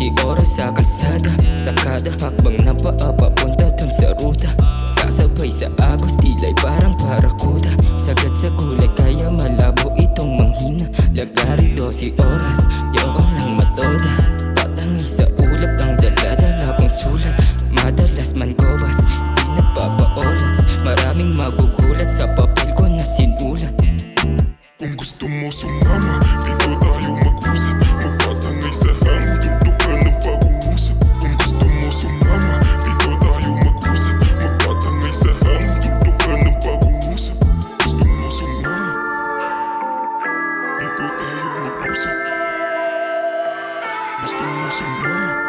12 oras sa kalsada, sa kada hakbang na paa papunta dun sa ruta. Sasabay sa agos, tila'y parang barakuda. Sagad sa kulay kaya malabo itong manghina. Lagari 12 oras, yaon lang matodas. Patangay sa ulap ang dala-dala kong sulat. Madalas man gobas, di nagpapaolats. Maraming magugulat sa papel ko na sinulat. Kung gusto mo sumama, dito tayo mag-usap. Magpatangay sa hangin, tutukan ng pag-uusap. Kung gusto mo sumama, dito tayo mag-usap. Magpatangay sa hangin, tutukan ng pag-uusap. Gusto mo sumama, dito tayo mag-usap. Gusto mo sumama.